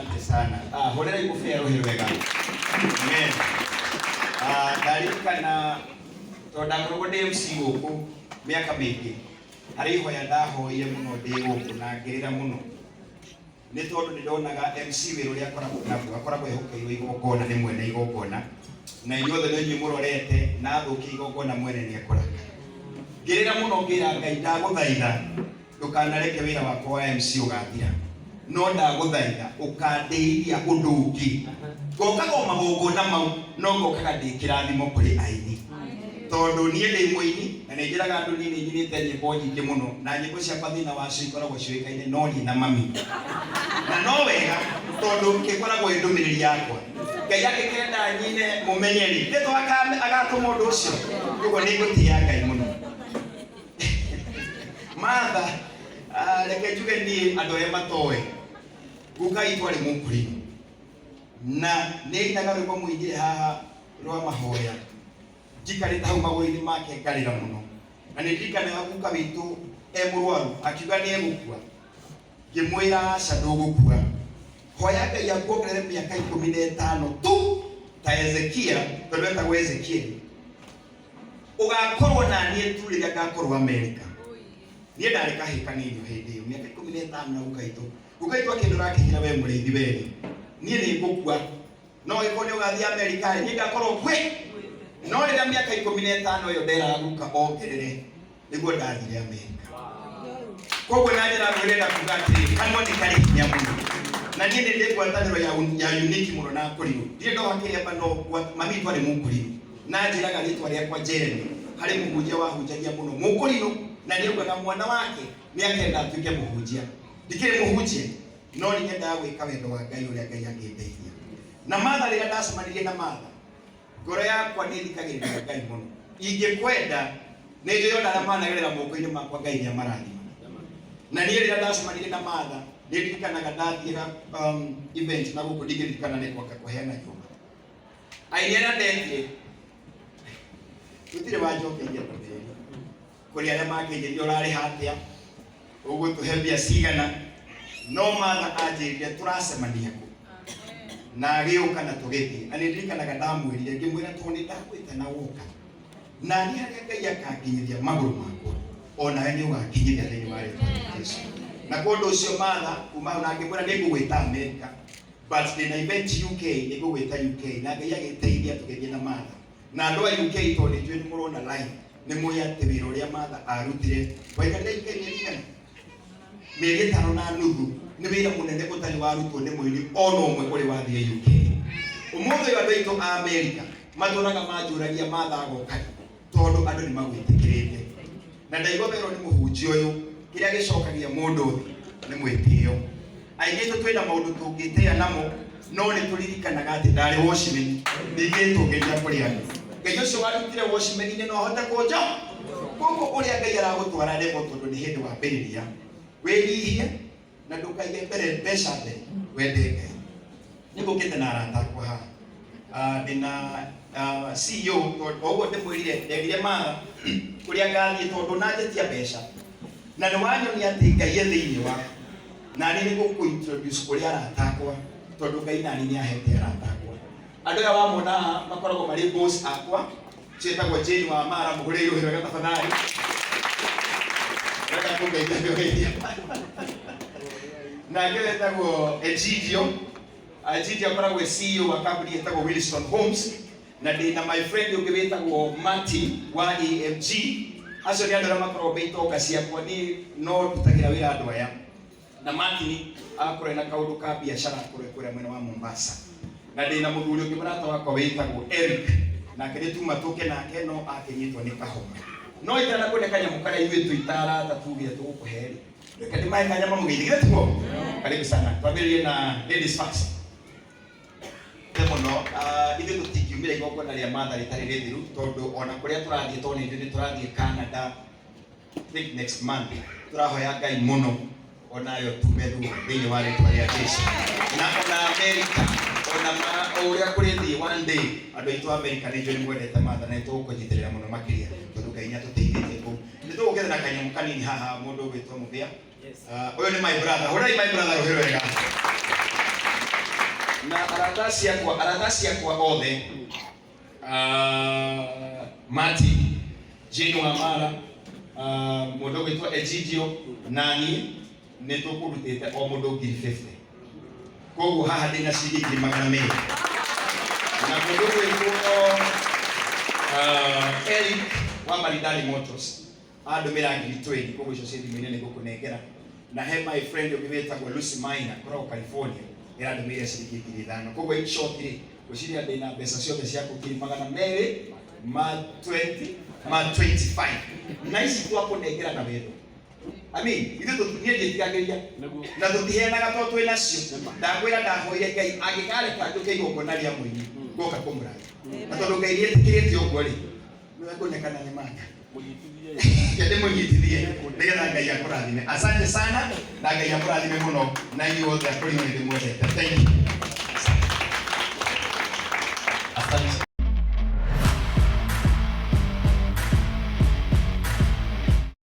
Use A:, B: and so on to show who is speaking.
A: Asante sana. Horera ikufia roho wega. Amen. Ndarikana tonda ngorwo ndi MC guku miaka mingi hari hoya ndahoire muno ndi guku na ngirira muno ni tondu ni ndonaga MC wiru ria akoragwo ehokeirwo igongona ni mwene igongona na inyuothe ni nyuĩ murorete na thuki igongona mwene ni ekoraga ngirira muno ngira Ngai ndaguthaitha ndukanareke wira wakwa wa MC ugathira no ndaguthaitha ukandiria undu ungi ngokaga magongona mau no ngokaga ndi kirathimo kuri aini tondu nie ndi muini na ninjiraga andu nini nyinite nyimbo nyingi muno na nyimbo ciakwa thina wacio ikoragwo ciuikaine no ni na mami na no wega tondu kikoragwo indumiriri yakwa Ngai agikenda nyine mumenyeri ndeto agatuma undu ucio uguo ni ngutia Ngai muno Martha reke njuge ni andu aya matoe guka itwa ri mukuri na nĩ inaga rwĩmbo mũingĩ haha rwa mahoya njikarĩte hau magũrũ-inĩ make ngarĩra mũno na nĩ ndirikanaga guka witũ mũrwaru akiuga nĩ egũkua ngĩmwĩra aca ndũgũkua hoya Ngai akuongerere mĩaka 15 tu ta Hezekia tondũ etagwo Ezekieli ũgakorwo na niĩ tu rĩrĩa ngakorwo Amerika niĩ ndarĩ kahĩĩ kanini hĩndĩ ĩyo mĩaka 15 na guka itũ akĩndora akĩnjĩra we mũrĩithi weri niĩ nĩ ngũkua no ĩkorwo nĩ ũgathiĩ Amerika niĩ ngakorwo kwe no rĩrĩa mĩaka 15 ĩyo nderaga guka ongerere nĩguo ndathire Amerika koguo na njĩra ngwĩrenda kuga atĩrĩ kamwe nĩ karĩ hinya mũno na niĩ nĩ ndĩ ngwatanĩro ya uniki mũno na Kũrirũ ndirĩ ndoga kĩrĩa no mami witũ arĩ Mũkũrirũ na njĩraga rĩtwa rĩakwa Jeremy harĩ mũhunjia wahunjagia mũno Mũkũrirũ na nĩ augaga mwana wake nĩ akenda atuĩke mũhunjia ndikĩrĩ mũhunjia no nĩ nyendaga gwĩka wendo wa Ngai ũrĩa Ngai angĩndeithia na Martha rĩrĩa ndacemanirie na Martha ngoro yakwa nĩ thikagĩrĩria Ngai mũno ingĩkwenda nĩ ndĩrona arĩa managerera moko-inĩ makwa Ngai nĩ amarathima na niĩ rĩrĩa ndacemanirie na Martha nĩ ndirikanaga ndathiĩra event na gũkũ ndingĩririkana nĩ gwaka kũheana nyũmba aini arĩa ndetire gũtirĩ wanjokeirie kũrĩ arĩa makĩnjĩria ũrarĩ hatĩa ũgũtũhe mbia cigana no Martha anjĩrire tũracemania kũ na agĩũka na tũgĩthiĩ na nĩ ndirikanaga ndamwĩrire ngĩmwĩra tondũ nĩ ndakwĩte na woka na niĩ harĩa Ngai akanginyĩria magũrũ makwa onawe nĩ ũgakinyĩria thĩinĩ wa rĩtwa Jesũ na kũndũ ũcio Martha kuma na ngĩmwĩra nĩ ngũgwĩta Amerika but ndĩna event UK nĩ ngũgwĩta UK na Ngai agĩteithia tũgĩthiĩ na Martha na andũ a UK tondũ nĩ nĩ mũrona live nĩ mũĩ atĩ wĩra ũrĩa Martha arutire waigana UK nĩ igana mĩeri 5 na nuthu nĩ wĩra mũnene ũtarĩ warutwo nĩ mũini ona ũmwe ũrĩ wathiĩ UK ũmũthĩ andũ aitũ a Amerika matũraga manjũragia Martha agoka tondũ andũ nĩ magwĩtĩkĩrĩte na ndaigua wĩra nĩ mũhunjia ũyũ kĩrĩa gĩcokagia mũndũ nĩ mwĩtĩo aingĩ aitũ twĩna maũndũ tũngĩtĩa namo no nĩ tũririkanaga atĩ ndarĩ watchman ningĩ tũngĩria kũrĩ andũ Ngai ũcio warutire watchman-inĩ no ahote kũnja koguo ũrĩa Ngai aragũtwara remo tondũ nĩ hĩndĩ wambĩrĩria wĩnyihie na ndũkaige mbere mbeca mbere wende Ngai nĩ ngũkĩte na arata akwa haha ndĩna CEO koguo ndĩmwĩrire ndegire Martha kũrĩa ngathiĩ tondũ nanjĩtia mbeca na nĩ wanyonia atĩ Ngai thĩinĩ wa na nĩ ngũkũ-introduce kũrĩ arata akwa tondũ Ngai nani nĩ ahete arata akwa andũ aya wamona haha makoragwo marĩ boss akwa ciĩtagwo Jane wa Mara mũhũrĩirwo hĩro gatafadhali reka kũngeithia na ngĩ wetagwo Egidio akoragwo CEO wa kambuni ĩtagwo Wilson Homes na ndĩna my friend ũngĩ wĩtagwo Martin wa AMG acio nĩ andũ arĩa makoragwo beitoka ciakwa nĩ no ndutagĩra wĩra andũ aya na Martin akorwo na kaũndũ ka biacara kũrĩa mwena wa Mombasa na ndĩna mũthuri ũngĩ mũrata wakwa wĩtagwo Eric nake nĩ tuma tũke nake no akĩnyitwo nĩ kahoma no itanakwenda kanyamũ karĩa ithuĩ tũitarata tuge tũgũkũheri reke ndĩmahe kanyama mũgeithie tuo karibu sana twambĩrĩrie na ladies first mũno ithuĩ tũtingiumĩra igongona rĩa Martha rĩtarĩ rĩthiru tondũ ona kũrĩa tũrathiĩ tondũ nĩ tũrathiĩ Canada I think next month tũrahoya Ngai mũno onayo tumethu thĩinĩ wa rĩtwa rĩa Jesũ na ona Amerika ona ũrĩa kũrĩthiĩ one day andũ aitũ Amerika nĩ njũĩ nĩmwendete Martha na nĩtũgũkũnyitĩrĩra mũno makĩria tondũ Ngai nĩatũteithĩtie kũu nĩtũgũgetha na kanyamũ kanini haha mũndũ ũgwĩtwo Mũthĩa ũyũ nĩ my brother hũrai my brother rũhĩ rwega na aratasi yakwa othe Mati Jane Wamala mundu gwitwa Egidio nani nĩ tũkũrutĩte o mũndũ 50. Koguo haha ndĩna ciringi 200 na mũndũ gwĩtwo Eric wa Maridadi Motors andũmĩra 20. Koguo icio ciĩ thimũ-inĩ nĩ ngũkũnengera, na he my friend ũngĩ wĩtagwo Lucy Maina kũrĩa California ĩrandũmĩire ciringi 5,000. Koguo in short rĩ gwĩciria ndĩna mbeca ciothe cia ngiri 225 na ici twakũnengera na wendo. Ithu tũtinie njĩtigageria na tũtiheanaga tondũ twĩ nacio. Ndakwĩra ndahoire Ngai angĩkareka njũke igongona rĩa mũini ngoka kũmũrathima, na tondũ Ngai nĩetĩkĩrĩte ũguo rĩ nĩwe ngũnekana nĩ maka kende mũnyitithie nĩgetha Ngai akũrathime. Asante sana na Ngai akũrathime mũno na inyuothe akũrĩ nĩ ndĩmwendete. Thank you.